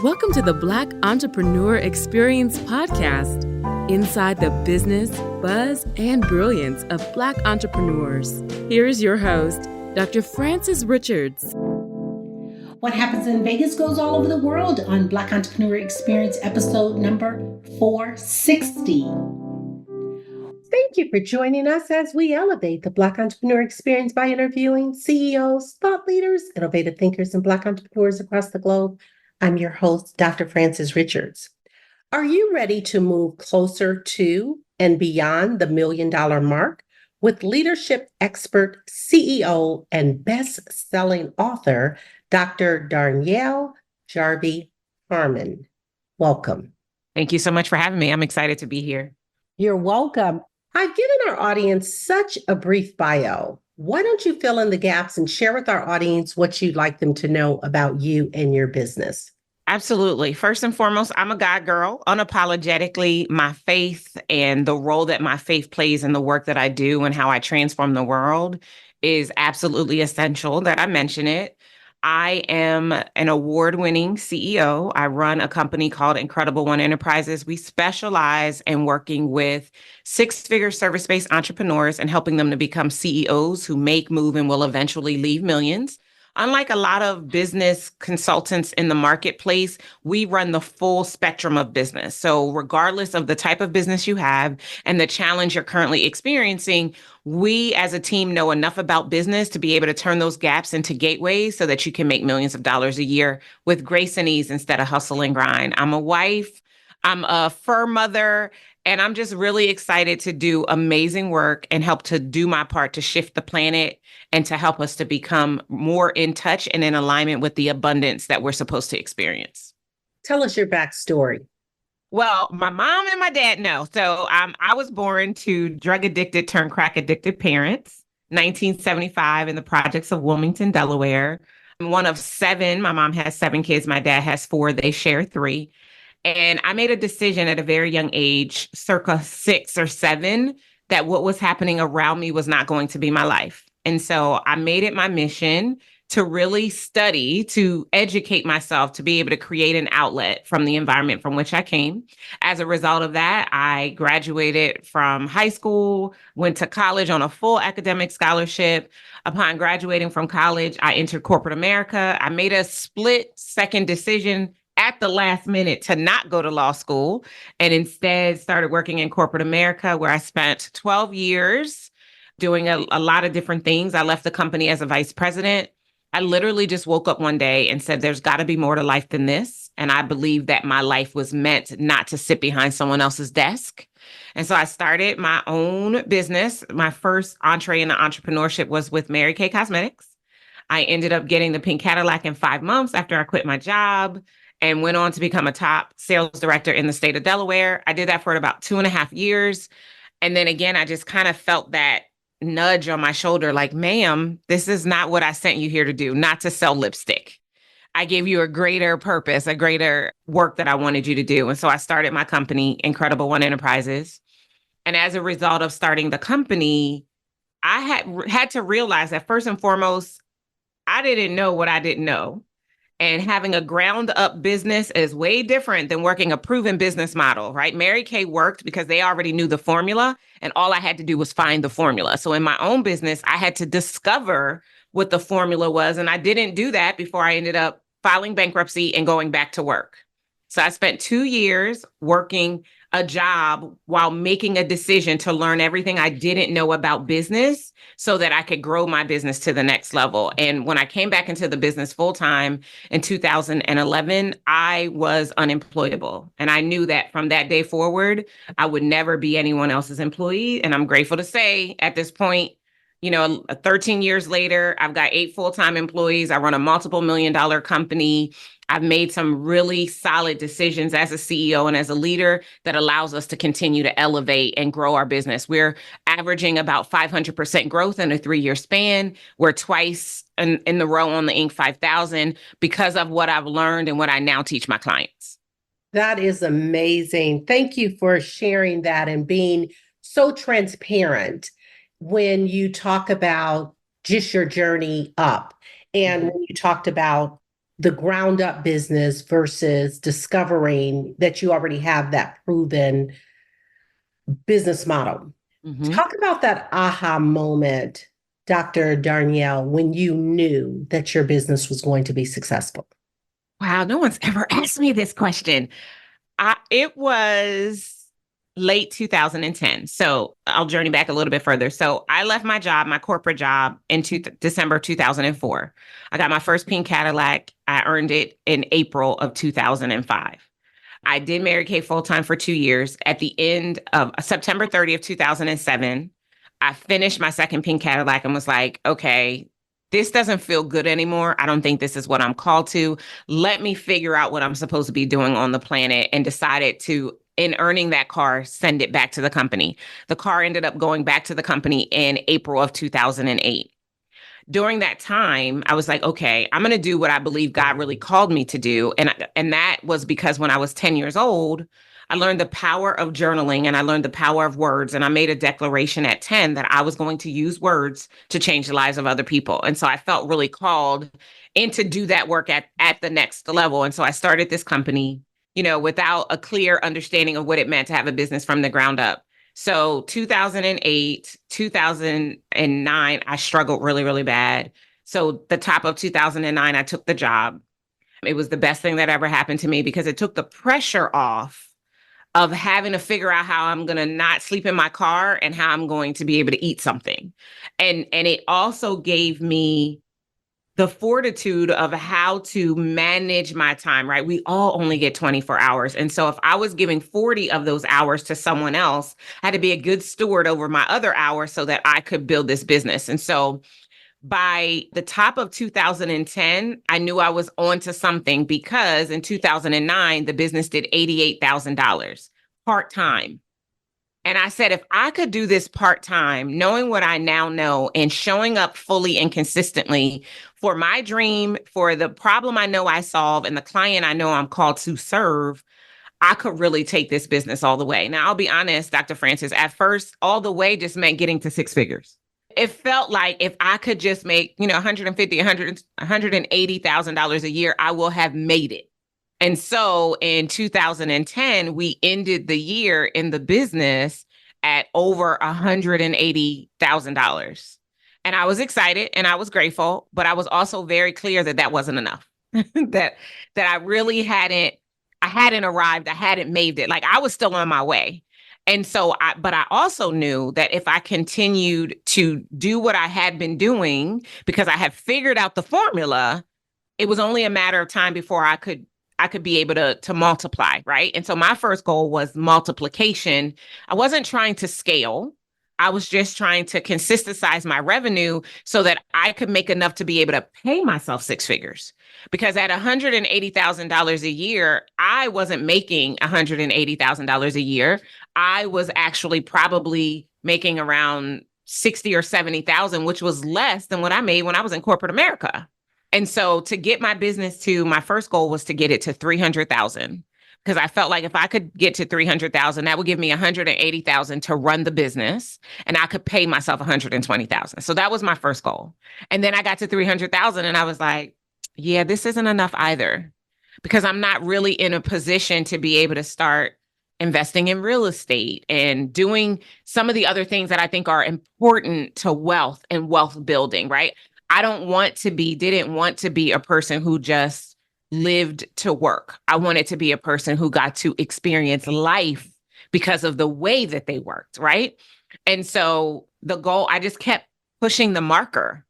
Welcome to the Black Entrepreneur Experience podcast, inside the business, buzz, and brilliance of Black entrepreneurs. Here is your host, Dr. Frances Richards. What happens in Vegas goes all over the world on Black Entrepreneur Experience episode number 460. Thank you for joining us as we elevate the Black Entrepreneur Experience by interviewing CEOs, thought leaders, innovative thinkers, and Black entrepreneurs across the globe. I'm your host, Dr. Frances Richards. Are you ready to move closer to and beyond the $1 million mark with leadership expert, CEO, and best-selling author, Dr. Darnyelle Jervey Harmon? Welcome. Thank you so much for having me. I'm excited to be here. You're welcome. I've given our audience such a brief bio. Why don't you fill in the gaps and share with our audience what you'd like them to know about you and your business? Absolutely. First and foremost, I'm a God girl. Unapologetically, my faith and the role that my faith plays in the work that I do and how I transform the world is absolutely essential that I mention it. I am an award-winning CEO. I run a company called Incredible One Enterprises. We specialize in working with six-figure service-based entrepreneurs and helping them to become CEOs who make, move, and will eventually leave millions. Unlike a lot of business consultants in the marketplace, we run the full spectrum of business. So regardless of the type of business you have and the challenge you're currently experiencing, we as a team know enough about business to be able to turn those gaps into gateways so that you can make millions of dollars a year with grace and ease instead of hustle and grind. I'm a wife, I'm a fur mother, and I'm just really excited to do amazing work and help to do my part to shift the planet and to help us to become more in touch and in alignment with the abundance that we're supposed to experience. Tell us your backstory. Well, my mom and my dad know. So I was born to drug addicted turned crack addicted parents, 1975 in the projects of Wilmington, Delaware. I'm one of seven. My mom has 7 kids. My dad has 4. They share 3. And I made a decision at a very young age, circa 6 or 7, that what was happening around me was not going to be my life. And so I made it my mission to really study, to educate myself, to be able to create an outlet from the environment from which I came. As a result of that, I graduated from high school, went to college on a full academic scholarship. Upon graduating from college, I entered corporate America. I made a split-second decision at the last minute to not go to law school and instead started working in corporate America, where I spent 12 years doing a lot of different things. I left the company as a vice president. I literally just woke up one day and said, there's got to be more to life than this. And I believe that my life was meant not to sit behind someone else's desk. And so I started my own business. My first entree into entrepreneurship was with Mary Kay Cosmetics. I ended up getting the pink Cadillac in 5 months after I quit my job and went on to become a top sales director in the state of Delaware. I did that for about 2.5 years. And then again, I just kind of felt that nudge on my shoulder, like, ma'am, this is not what I sent you here to do, not to sell lipstick. I gave you a greater purpose, a greater work that I wanted you to do. And so I started my company, Incredible One Enterprises. And as a result of starting the company, I had to realize that first and foremost, I didn't know what I didn't know. And having a ground up business is way different than working a proven business model, right? Mary Kay worked because they already knew the formula, and all I had to do was find the formula. So in my own business, I had to discover what the formula was. And I didn't do that before I ended up filing bankruptcy and going back to work. So I spent 2 years working a job while making a decision to learn everything I didn't know about business so that I could grow my business to the next level. And when I came back into the business full time in 2011, I was unemployable. And I knew that from that day forward, I would never be anyone else's employee. And I'm grateful to say at this point, 13 years later, I've got 8 full-time employees. I run a multiple $1-million company. I've made some really solid decisions as a CEO and as a leader that allows us to continue to elevate and grow our business. We're averaging about 500% growth in a 3-year span. We're twice in the row on the Inc. 5000 because of what I've learned and what I now teach my clients. That is amazing. Thank you for sharing that and being so transparent when you talk about just your journey up and when you talked about the ground up business versus discovering that you already have that proven business model. Mm-hmm. Talk about that aha moment, Dr. Darnyelle, when you knew that your business was going to be successful. Wow, no one's ever asked me this question. It was late 2010. So I'll journey back a little bit further. So I left my job, my corporate job, in December 2004. I got my first pink Cadillac. I earned it in April of 2005. I did Mary Kay full-time for 2 years. At the end of September 30th, 2007, I finished my second pink Cadillac and was like, okay, this doesn't feel good anymore. I don't think this is what I'm called to. Let me figure out what I'm supposed to be doing on the planet, and decided to, in earning that car, send it back to the company. The car ended up going back to the company in April of 2008. During that time, I was like, okay, I'm going to do what I believe God really called me to do. And that was because when I was 10 years old, I learned the power of journaling, and I learned the power of words. And I made a declaration at 10 that I was going to use words to change the lives of other people. And so I felt really called in to do that work at the next level. And so I started this company, without a clear understanding of what it meant to have a business from the ground up. So 2008, 2009, I struggled really, really bad. So the top of 2009, I took the job. It was the best thing that ever happened to me, because it took the pressure off of having to figure out how I'm going to not sleep in my car and how I'm going to be able to eat something. And it also gave me the fortitude of how to manage my time, right? We all only get 24 hours. And so if I was giving 40 of those hours to someone else, I had to be a good steward over my other hours so that I could build this business. And so by the top of 2010, I knew I was onto something, because in 2009, the business did $88,000 part-time. And I said, if I could do this part-time, knowing what I now know and showing up fully and consistently for my dream, for the problem I know I solve, and the client I know I'm called to serve, I could really take this business all the way. Now, I'll be honest, Dr. Francis, at first, all the way just meant getting to six figures. It felt like if I could just make, $150,000, $180,000 a year, I will have made it. And so in 2010, we ended the year in the business at over $180,000. And I was excited and I was grateful, but I was also very clear that that wasn't enough, that I really hadn't arrived. I hadn't made it. Like, I was still on my way. And so but I also knew that if I continued to do what I had been doing, because I had figured out the formula, it was only a matter of time before I could be able to multiply, right? And so my first goal was multiplication. I wasn't trying to scale. I was just trying to consistentize my revenue so that I could make enough to be able to pay myself six figures. Because at $180,000 a year, I wasn't making $180,000 a year. I was actually probably making around 60 or 70,000, which was less than what I made when I was in corporate America. And so to get my business to, my first goal was to get it to 300,000, because I felt like if I could get to 300,000, that would give me 180,000 to run the business, and I could pay myself 120,000. So that was my first goal. And then I got to 300,000 and I was like, yeah, this isn't enough either, because I'm not really in a position to be able to start investing in real estate and doing some of the other things that I think are important to wealth and wealth building, right? I didn't want to be a person who just lived to work. I wanted to be a person who got to experience life because of the way that they worked, right? And so the goal, I just kept pushing the marker.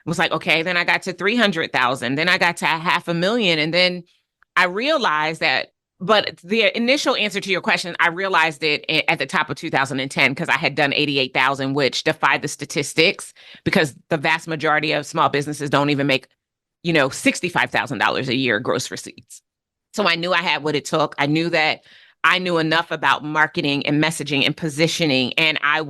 It was like, okay, then I got to 300,000, then I got to 500,000. And then I realized that, but the initial answer to your question, I realized it at the top of 2010, because I had done 88,000, which defied the statistics, because the vast majority of small businesses don't even make, $65,000 a year gross receipts. So I knew I had what it took. I knew that I knew enough about marketing and messaging and positioning. And I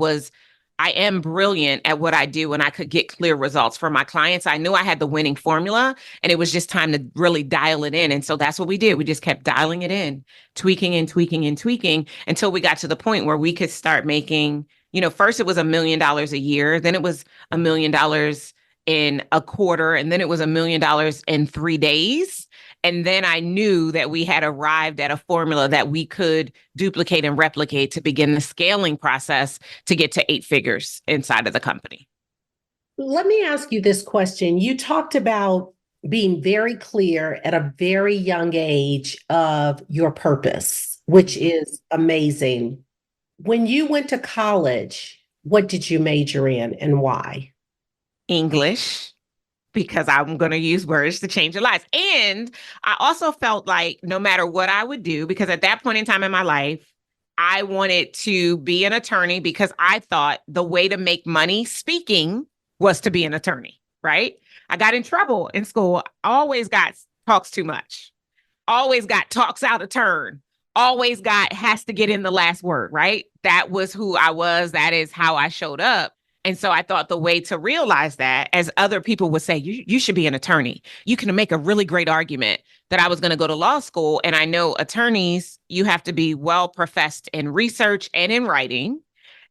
am brilliant at what I do, and I could get clear results for my clients. I knew I had the winning formula, and it was just time to really dial it in. And so that's what we did. We just kept dialing it in, tweaking and tweaking and tweaking, until we got to the point where we could start making, first it was $1 million a year. Then it was $1 million in a quarter, and then it was $1 million in 3 days. And then I knew that we had arrived at a formula that we could duplicate and replicate to begin the scaling process to get to 8 figures inside of the company. Let me ask you this question. You talked about being very clear at a very young age of your purpose, which is amazing. When you went to college, what did you major in and why? English, because I'm going to use words to change your lives. And I also felt like no matter what I would do, because at that point in time in my life, I wanted to be an attorney because I thought the way to make money speaking was to be an attorney, right? I got in trouble in school, always got talks too much, always got talks out of turn, always got has to get in the last word, right? That was who I was. That is how I showed up. And so I thought the way to realize that, as other people would say, you should be an attorney. You can make a really great argument that I was going to go to law school. And I know attorneys, you have to be well professed in research and in writing.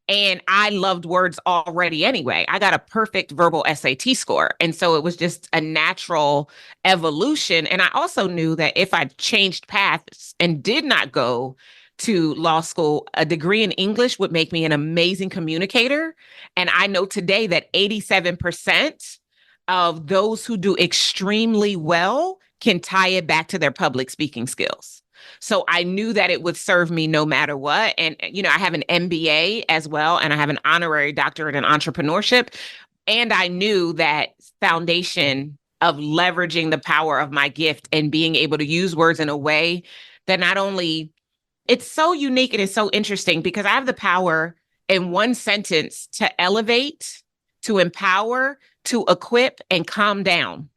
And I loved words already anyway. I got a perfect verbal SAT score. And so it was just a natural evolution. And I also knew that if I changed paths and did not go to law school, a degree in English would make me an amazing communicator. And I know today that 87% of those who do extremely well can tie it back to their public speaking skills. So I knew that it would serve me no matter what. And, I have an MBA as well, and I have an honorary doctorate in entrepreneurship. And I knew that foundation of leveraging the power of my gift and being able to use words in a way that not only it's so unique and it's so interesting because I have the power in one sentence to elevate, to empower, to equip, and calm down.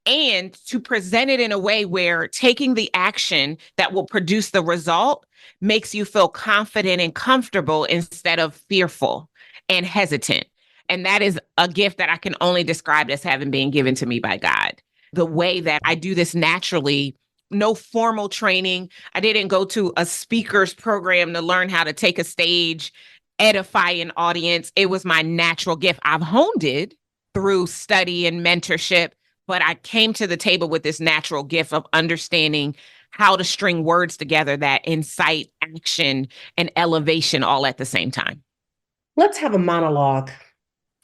And to present it in a way where taking the action that will produce the result makes you feel confident and comfortable instead of fearful and hesitant. And that is a gift that I can only describe as having been given to me by God. The way that I do this naturally, no formal training. I didn't go to a speaker's program to learn how to take a stage, edify an audience. It was my natural gift. I've honed it through study and mentorship, but I came to the table with this natural gift of understanding how to string words together that incite action and elevation all at the same time. Let's have a monologue.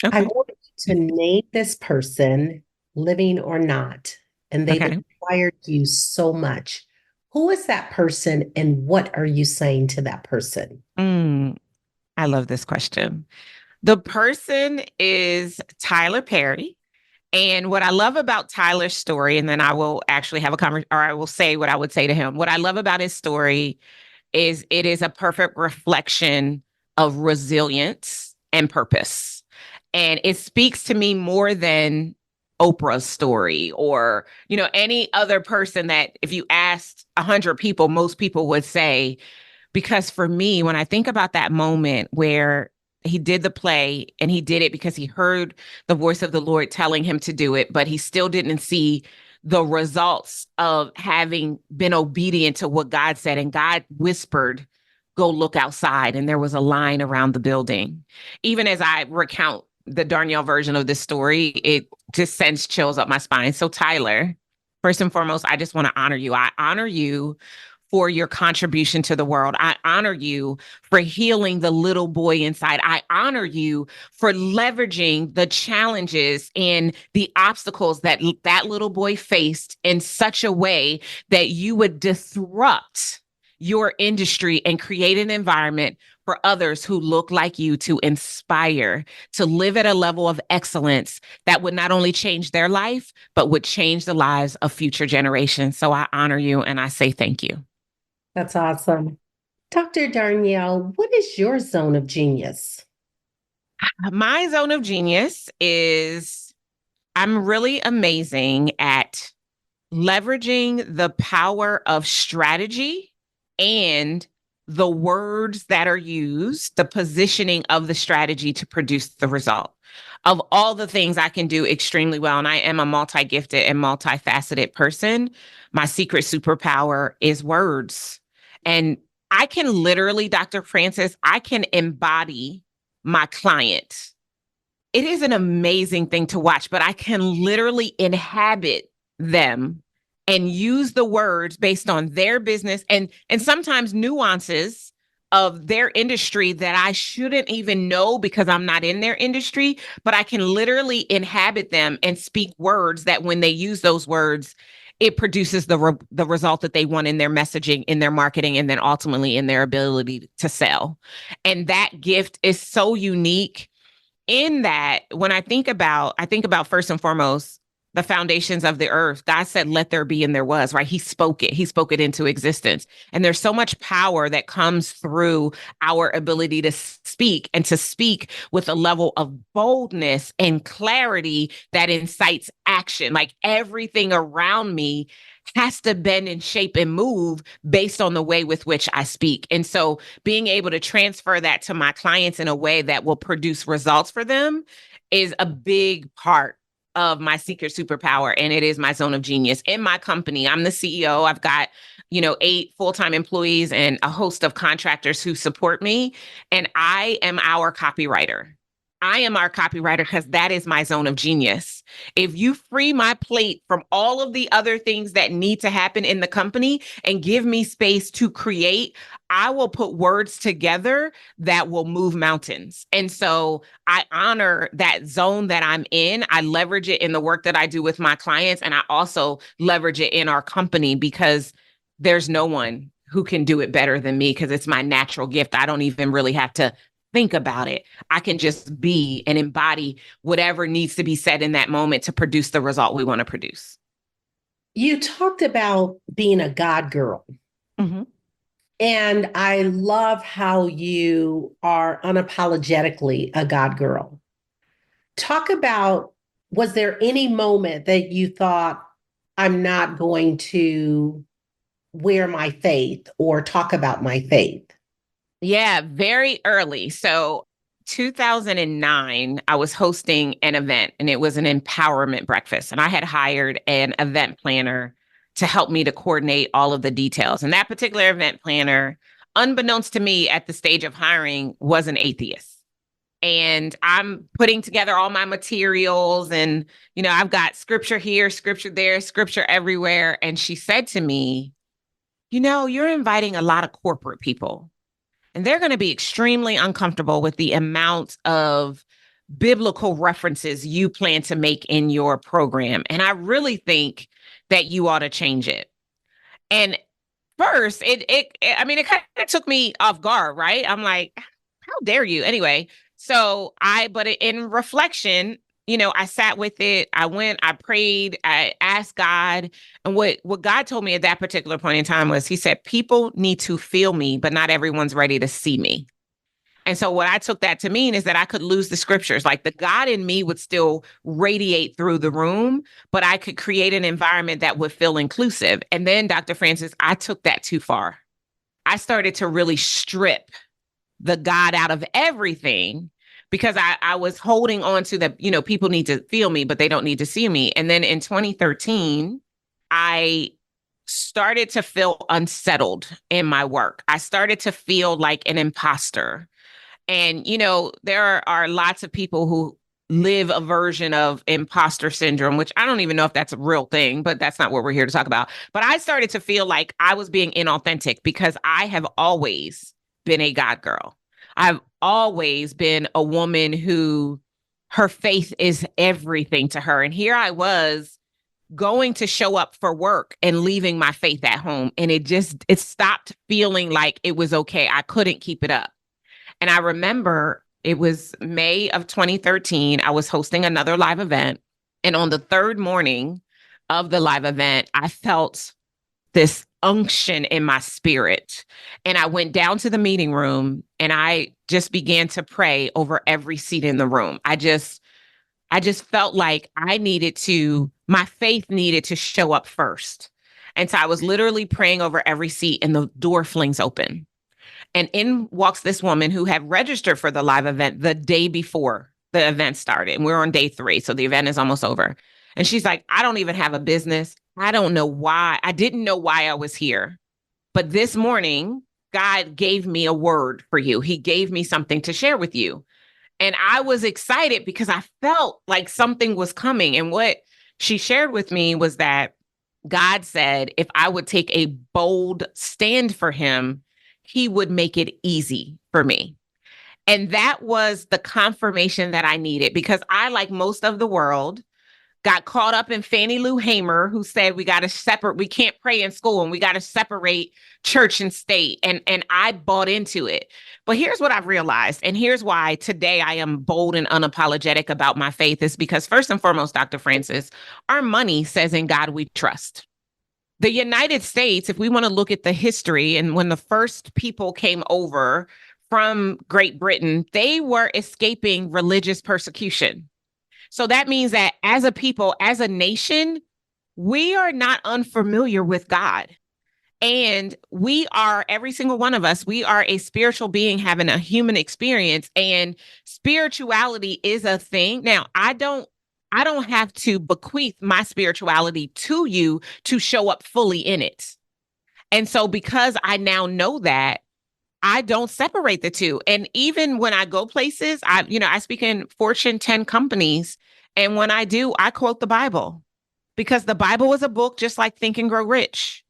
Okay. I want you to name this person, living or not, and they've inspired you so much. Who is that person and what are you saying to that person? I love this question. The person is Tyler Perry. And what I love about Tyler's story, and then I will actually have a conversation, or I will say what I would say to him. What I love about his story is it is a perfect reflection of resilience and purpose. And it speaks to me more than Oprah's story or, any other person that if you asked 100 people, most people would say, because for me, when I think about that moment where he did the play and he did it because he heard the voice of the Lord telling him to do it, but he still didn't see the results of having been obedient to what God said. And God whispered, go look outside. And there was a line around the building. Even as I recount the Darnyelle version of this story, it just sends chills up my spine. So Tyler, first and foremost, I just want to honor you. I honor you for your contribution to the world. I honor you for healing the little boy inside. I honor you for leveraging the challenges and the obstacles that that little boy faced in such a way that you would disrupt your industry and create an environment for others who look like you to inspire, to live at a level of excellence that would not only change their life, but would change the lives of future generations. So I honor you and I say thank you. That's awesome. Dr. Darnyelle, what is your zone of genius? My zone of genius is I'm really amazing at leveraging the power of strategy and the words that are used, the positioning of the strategy to produce the result. Of all the things I can do extremely well, and I am a multi-gifted and multifaceted person, my secret superpower is words. And I can literally, Dr. Francis, I can embody my client it is an amazing thing to watch, but I can literally inhabit them and use the words based on their business and sometimes nuances of their industry that I shouldn't even know because I'm not in their industry, but I can literally inhabit them and speak words that when they use those words, it produces the result that they want in their messaging, in their marketing, and then ultimately in their ability to sell. And that gift is so unique in that when I think about first and foremost, the foundations of the earth. God said, let there be, and there was, right? He spoke it into existence. And there's so much power that comes through our ability to speak and to speak with a level of boldness and clarity that incites action. Like everything around me has to bend and shape and move based on the way with which I speak. And so being able to transfer that to my clients in a way that will produce results for them is a big part of my secret superpower. And it is my zone of genius. In my company, I'm the CEO. I've got, 8 full-time employees and a host of contractors who support me. And I am our copywriter. I am our copywriter because that is my zone of genius. If you free my plate from all of the other things that need to happen in the company and give me space to create, I will put words together that will move mountains. And so I honor that zone that I'm in. I leverage it in the work that I do with my clients. And I also leverage it in our company because there's no one who can do it better than me because it's my natural gift. I don't even really have to think about it. I can just be and embody whatever needs to be said in that moment to produce the result we want to produce. You talked about being a God girl. Mm-hmm. And I love how you are unapologetically a God girl. Talk about, was there any moment that you thought, I'm not going to wear my faith or talk about my faith? Yeah, very early. So 2009, I was hosting an event and it was an empowerment breakfast. And I had hired an event planner to help me to coordinate all of the details. And that particular event planner, unbeknownst to me at the stage of hiring, was an atheist. And I'm putting together all my materials and, I've got scripture here, scripture there, scripture everywhere. And she said to me, you're inviting a lot of corporate people. And they're going to be extremely uncomfortable with the amount of biblical references you plan to make in your program. And I really think that you ought to change it. And first, it kind of took me off guard, right? I'm like, how dare you? Anyway, but in reflection, I sat with it. I went, I prayed, I asked God. And what God told me at that particular point in time was, he said, people need to feel me, but not everyone's ready to see me. And so what I took that to mean is that I could lose the scriptures. Like the God in me would still radiate through the room, but I could create an environment that would feel inclusive. And then, Dr. Francis, I took that too far. I started to really strip the God out of everything because I was holding on to the, people need to feel me, but they don't need to see me. And then in 2013, I started to feel unsettled in my work. I started to feel like an imposter. And, there are lots of people who live a version of imposter syndrome, which I don't even know if that's a real thing, but that's not what we're here to talk about. But I started to feel like I was being inauthentic because I have always been a God girl. I've always been a woman who her faith is everything to her. And here I was going to show up for work and leaving my faith at home. And it stopped feeling like it was okay. I couldn't keep it up. And I remember it was May of 2013. I was hosting another live event. And on the third morning of the live event, I felt this unction in my spirit. And I went down to the meeting room and I just began to pray over every seat in the room. I just felt like my faith needed to show up first. And so I was literally praying over every seat and the door flings open. And in walks this woman who had registered for the live event the day before the event started. And we're on day 3. So the event is almost over. And she's like, I don't even have a business. I don't know why. I didn't know why I was here. But this morning, God gave me a word for you. He gave me something to share with you. And I was excited because I felt like something was coming. And what she shared with me was that God said, if I would take a bold stand for him, he would make it easy for me. And that was the confirmation that I needed, because I, like most of the world, got caught up in Fannie Lou Hamer, who said we got to separate, we can't pray in school and we got to separate church and state. And I bought into it. But here's what I've realized, and here's why today I am bold and unapologetic about my faith, is because first and foremost, Dr. Francis, our money says in God we trust. The United States, if we want to look at the history, and when the first people came over from Great Britain, they were escaping religious persecution. So that means that as a people, as a nation, we are not unfamiliar with God. And we are, every single one of us, we are a spiritual being having a human experience, and spirituality is a thing. Now, I don't have to bequeath my spirituality to you to show up fully in it. And so because I now know that, I don't separate the two. And even when I go places, I speak in Fortune 10 companies. And when I do, I quote the Bible, because the Bible is a book just like Think and Grow Rich,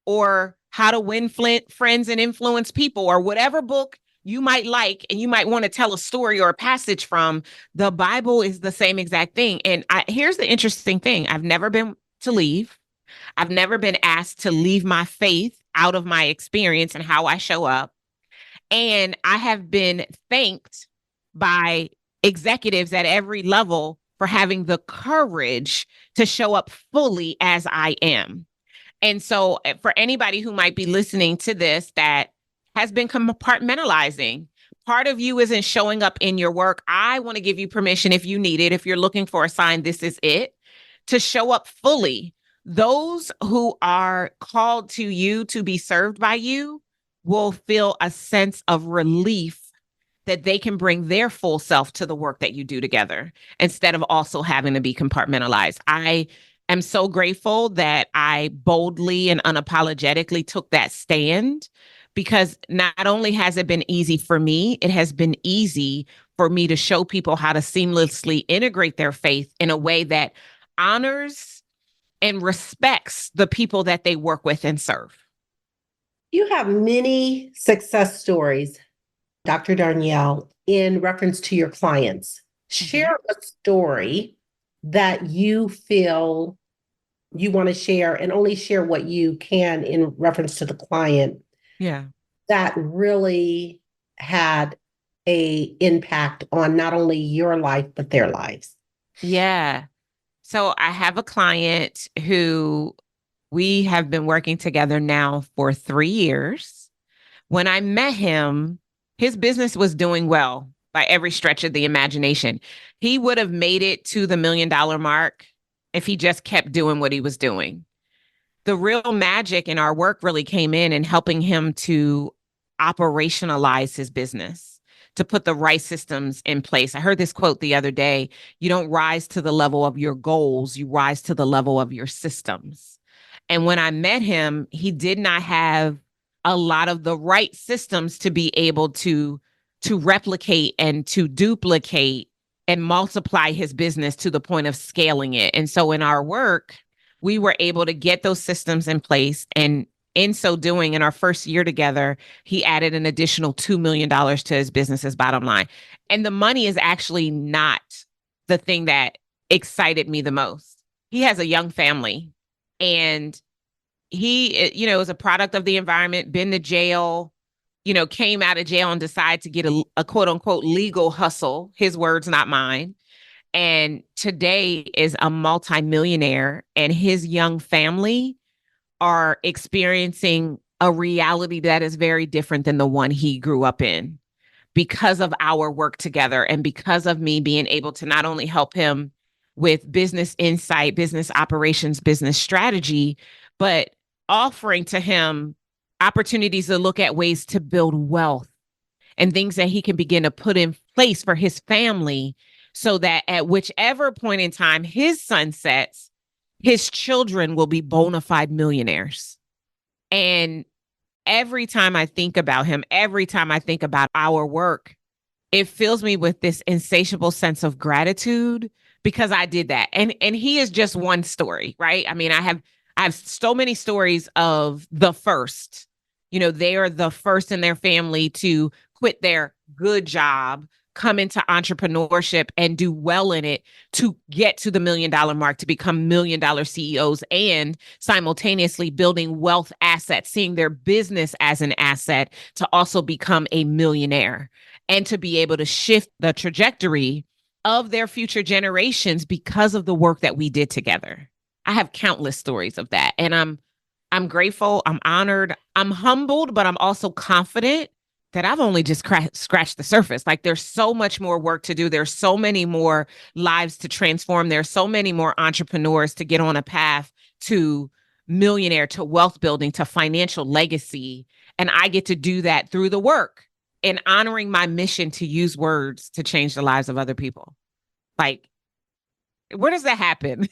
or How to Win Friends and Influence People, or whatever book you might like and you might want to tell a story or a passage from. The Bible is the same exact thing. And here's the interesting thing. I've never been to leave. I've never been asked to leave my faith out of my experience and how I show up. And I have been thanked by executives at every level for having the courage to show up fully as I am. And so for anybody who might be listening to this that has been compartmentalizing, part of you isn't showing up in your work, I want to give you permission, if you need it, if you're looking for a sign, this is it, to show up fully. Those who are called to you to be served by you will feel a sense of relief that they can bring their full self to the work that you do together, instead of also having to be compartmentalized. I am so grateful that I boldly and unapologetically took that stand, because not only has it been easy for me, it has been easy for me to show people how to seamlessly integrate their faith in a way that honors and respects the people that they work with and serve. You have many success stories, Dr. Darnyelle, in reference to your clients. Share a story that you feel you want to share, and only share what you can in reference to the client. Yeah. That really had an impact on not only your life, but their lives. Yeah. So I have a client who we have been working together now for 3 years. When I met him, his business was doing well by every stretch of the imagination. He would have made it to the $1 million mark if he just kept doing what he was doing. The real magic in our work really came in helping him to operationalize his business, to put the right systems in place. I heard this quote the other day: you don't rise to the level of your goals, you rise to the level of your systems. And when I met him, he did not have a lot of the right systems to be able to replicate and to duplicate and multiply his business to the point of scaling it. And so in our work, we were able to get those systems in place. And in so doing, in our first year together, he added an additional $2 million to his business's bottom line. And the money is actually not the thing that excited me the most. He has a young family, and he, is a product of the environment, been to jail, came out of jail and decided to get a quote unquote legal hustle, his words, not mine. And today is a multimillionaire, and his young family are experiencing a reality that is very different than the one he grew up in, because of our work together, and because of me being able to not only help him with business insight, business operations, business strategy, but offering to him opportunities to look at ways to build wealth and things that he can begin to put in place for his family, so that at whichever point in time his sun sets, his children will be bona fide millionaires. And every time I think about him, every time I think about our work, it fills me with this insatiable sense of gratitude because I did that. And he is just one story, right? I mean, I have so many stories of the first. They are the first in their family to quit their good job, come into entrepreneurship and do well in it to get to the $1 million mark, to become $1 million CEOs, and simultaneously building wealth assets, seeing their business as an asset to also become a millionaire and to be able to shift the trajectory of their future generations because of the work that we did together. I have countless stories of that. And I'm grateful, I'm honored, I'm humbled, but I'm also confident that I've only just scratched the surface. Like, there's so much more work to do. There's so many more lives to transform. There's so many more entrepreneurs to get on a path to millionaire, to wealth building, to financial legacy. And I get to do that through the work and honoring my mission to use words to change the lives of other people. Like, where does that happen?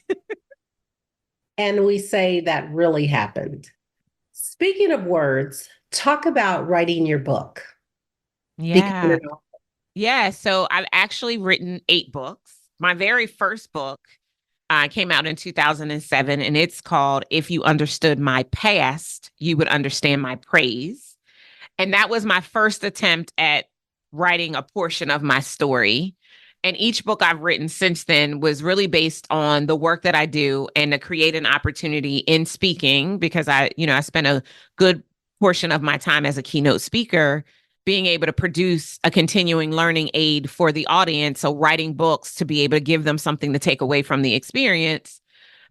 And we say that really happened. Speaking of words, talk about writing your book. Yeah. Yeah. So I've actually written 8 books. My very first book came out in 2007, and it's called If You Understood My Past, You Would Understand My Praise. And that was my first attempt at writing a portion of my story. And each book I've written since then was really based on the work that I do and to create an opportunity in speaking, because I spent a good portion of my time as a keynote speaker, being able to produce a continuing learning aid for the audience. So writing books to be able to give them something to take away from the experience.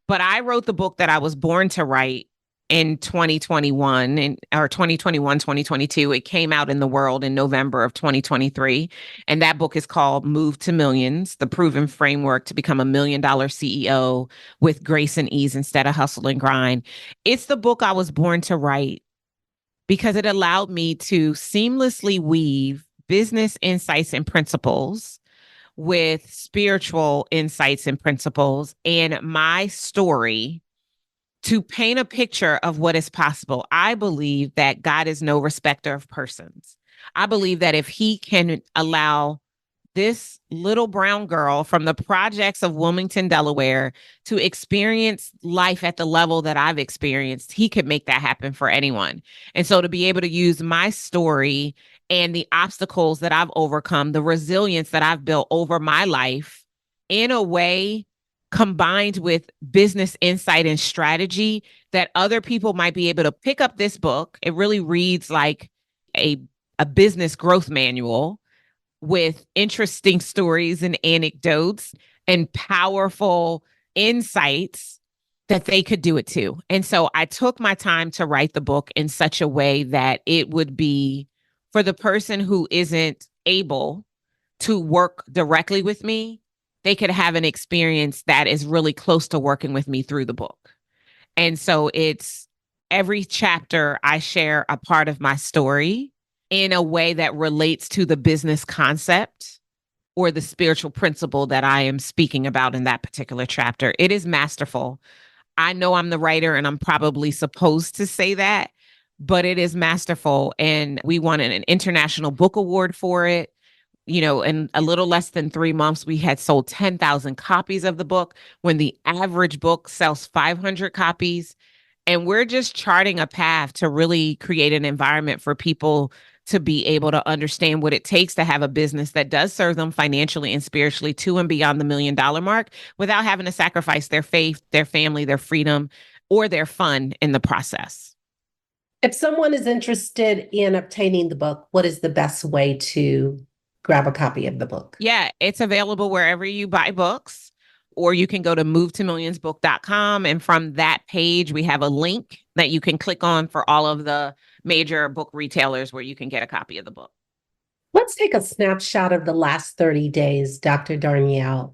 But I wrote the book that I was born to write in 2021 or 2022. It came out in the world in November of 2023. And that book is called Move to Millions, the proven framework to become $1 million CEO with grace and ease instead of hustle and grind. It's the book I was born to write because it allowed me to seamlessly weave business insights and principles with spiritual insights and principles and my story to paint a picture of what is possible. I believe that God is no respecter of persons. I believe that if he can allow this little brown girl from the projects of Wilmington, Delaware, to experience life at the level that I've experienced, he could make that happen for anyone. And so to be able to use my story and the obstacles that I've overcome, the resilience that I've built over my life in a way combined with business insight and strategy that other people might be able to pick up this book. It really reads like a business growth manual with interesting stories and anecdotes and powerful insights that they could do it too. And so I took my time to write the book in such a way that it would be for the person who isn't able to work directly with me, they could have an experience that is really close to working with me through the book. And so it's every chapter I share a part of my story in a way that relates to the business concept or the spiritual principle that I am speaking about in that particular chapter. It is masterful. I know I'm the writer and I'm probably supposed to say that, but it is masterful. And we won an international book award for it. In a little less than 3 months, we had sold 10,000 copies of the book when the average book sells 500 copies. And we're just charting a path to really create an environment for people to be able to understand what it takes to have a business that does serve them financially and spiritually to and beyond the $1 million mark without having to sacrifice their faith, their family, their freedom, or their fun in the process. If someone is interested in obtaining the book, what is the best way to grab a copy of the book? Yeah, it's available wherever you buy books, or you can go to movetomillionsbook.com. And from that page, we have a link that you can click on for all of the major book retailers where you can get a copy of the book. Let's take a snapshot of the last 30 days, Dr. Darnyelle.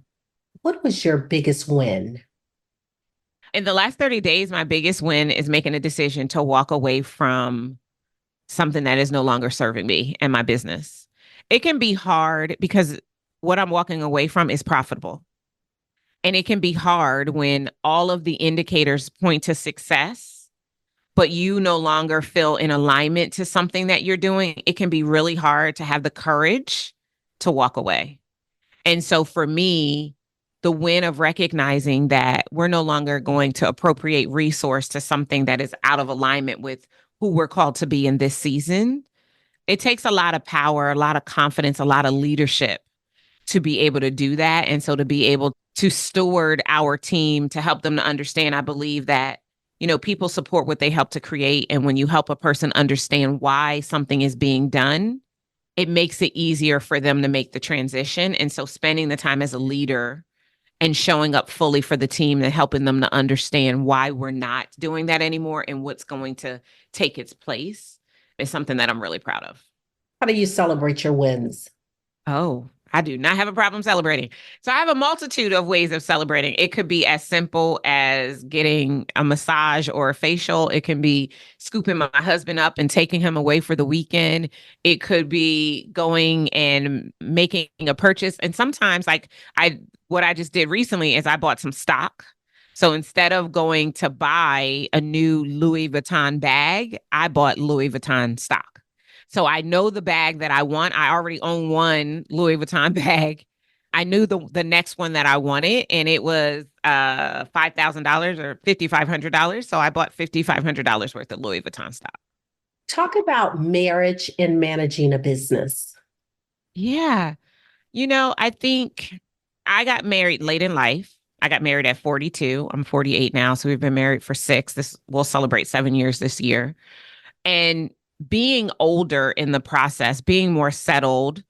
What was your biggest win? In the last 30 days, my biggest win is making a decision to walk away from something that is no longer serving me and my business. It can be hard because what I'm walking away from is profitable. And it can be hard when all of the indicators point to success, but you no longer feel in alignment to something that you're doing. It can be really hard to have the courage to walk away. And so for me, the win of recognizing that we're no longer going to appropriate resource to something that is out of alignment with who we're called to be in this season, it takes a lot of power, a lot of confidence, a lot of leadership to be able to do that. And so to be able to steward our team, to help them to understand, I believe that, people support what they help to create. And when you help a person understand why something is being done, it makes it easier for them to make the transition. And so spending the time as a leader and showing up fully for the team and helping them to understand why we're not doing that anymore and what's going to take its place is something that I'm really proud of. How do you celebrate your wins? Oh, I do not have a problem celebrating. So I have a multitude of ways of celebrating. It could be as simple as getting a massage or a facial. It can be scooping my husband up and taking him away for the weekend. It could be going and making a purchase. And sometimes what I just did recently is I bought some stock. So instead of going to buy a new Louis Vuitton bag, I bought Louis Vuitton stock. So I know the bag that I want. I already own one Louis Vuitton bag. I knew the next one that I wanted, and it was $5,000 or $5,500. So I bought $5,500 worth of Louis Vuitton stock. Talk about marriage and managing a business. Yeah. I think I got married late in life. I got married at 42. I'm 48 now. So we've been married for 6. We'll celebrate 7 years this year. And being older in the process, being more settled,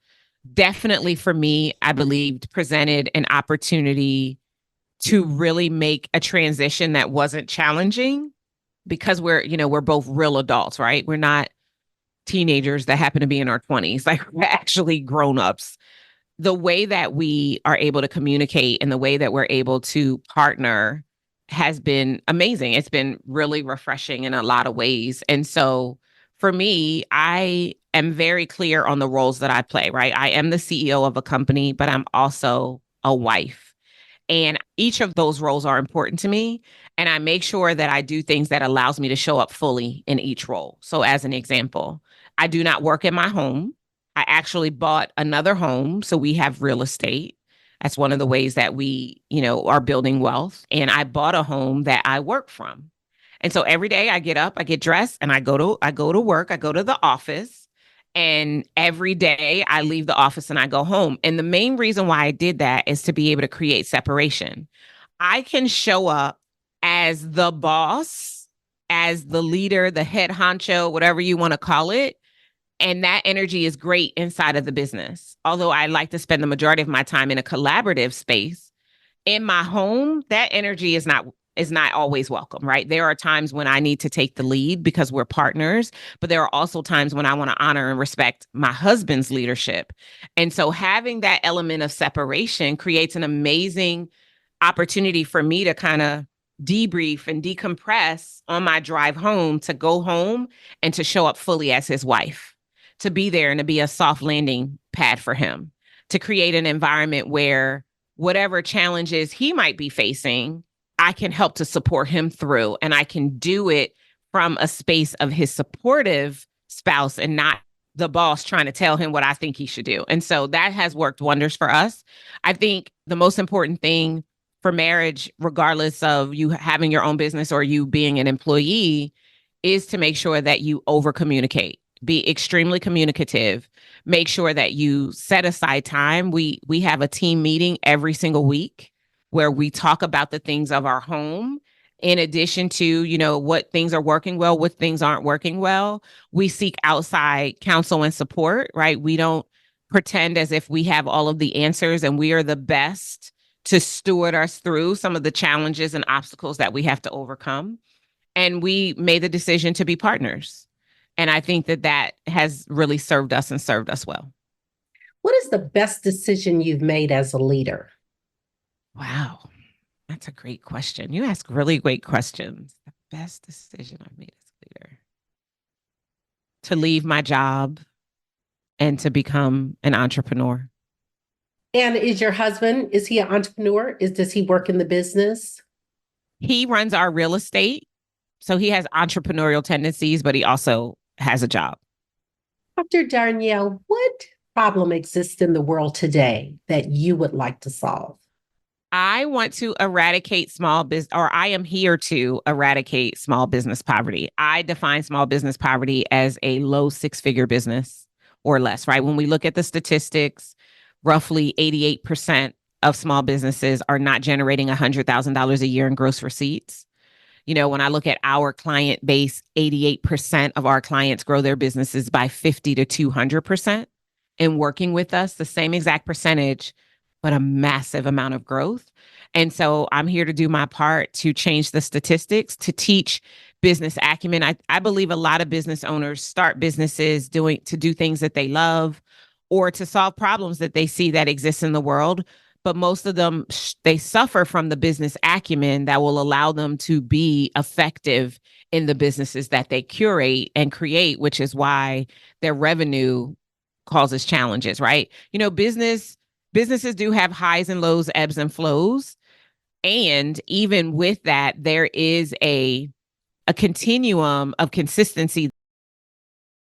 definitely for me, I believed presented an opportunity to really make a transition that wasn't challenging because we're both real adults, right? We're not teenagers that happen to be in our 20s. Like we're actually grown-ups. The way that we are able to communicate and the way that we're able to partner has been amazing. It's been really refreshing in a lot of ways. And so for me, I am very clear on the roles that I play, right? I am the CEO of a company, but I'm also a wife. And each of those roles are important to me. And I make sure that I do things that allows me to show up fully in each role. So as an example, I do not work in my home. I actually bought another home. So we have real estate. That's one of the ways that we, are building wealth. And I bought a home that I work from. And so every day I get up, I get dressed, and I go to work, I go to the office, and every day I leave the office and I go home. And the main reason why I did that is to be able to create separation. I can show up as the boss, as the leader, the head honcho, whatever you want to call it. And that energy is great inside of the business. Although I like to spend the majority of my time in a collaborative space, in my home, that energy is not always welcome, right? There are times when I need to take the lead because we're partners, but there are also times when I want to honor and respect my husband's leadership. And so having that element of separation creates an amazing opportunity for me to kind of debrief and decompress on my drive home, to go home and to show up fully as his wife, to be there and to be a soft landing pad for him, to create an environment where whatever challenges he might be facing, I can help to support him through. And I can do it from a space of his supportive spouse and not the boss trying to tell him what I think he should do. And so that has worked wonders for us. I think the most important thing for marriage, regardless of you having your own business or you being an employee, is to make sure that you over communicate. Be extremely communicative. Make sure that you set aside time. We have a team meeting every single week where we talk about the things of our home. In addition to, what things are working well, what things aren't working well. We seek outside counsel and support, right? We don't pretend as if we have all of the answers and we are the best to steward us through some of the challenges and obstacles that we have to overcome. And we made the decision to be partners. And I think that has really served us and served us well. What is the best decision you've made as a leader? Wow, that's a great question. You ask really great questions. The best decision I've made as a leader: to leave my job and to become an entrepreneur. And is your husband, is he an entrepreneur? Does he work in the business? He runs our real estate. So he has entrepreneurial tendencies, but he also has a job. Dr. Darnyelle, what problem exists in the world today that you would like to solve? I want to eradicate small business, or I am here to eradicate small business poverty. I define small business poverty as a low six-figure business or less, right? When we look at the statistics, roughly 88% of small businesses are not generating $100,000 a year in gross receipts. When I look at our client base, 88% of our clients grow their businesses by 50 to 200%. And working with us, the same exact percentage, but a massive amount of growth. And so I'm here to do my part to change the statistics, to teach business acumen. I believe a lot of business owners start businesses to do things that they love or to solve problems that they see that exist in the world. But most of them, they suffer from the business acumen that will allow them to be effective in the businesses that they curate and create, which is why their revenue causes challenges, right? Businesses do have highs and lows, ebbs and flows. And even with that, there is a continuum of consistency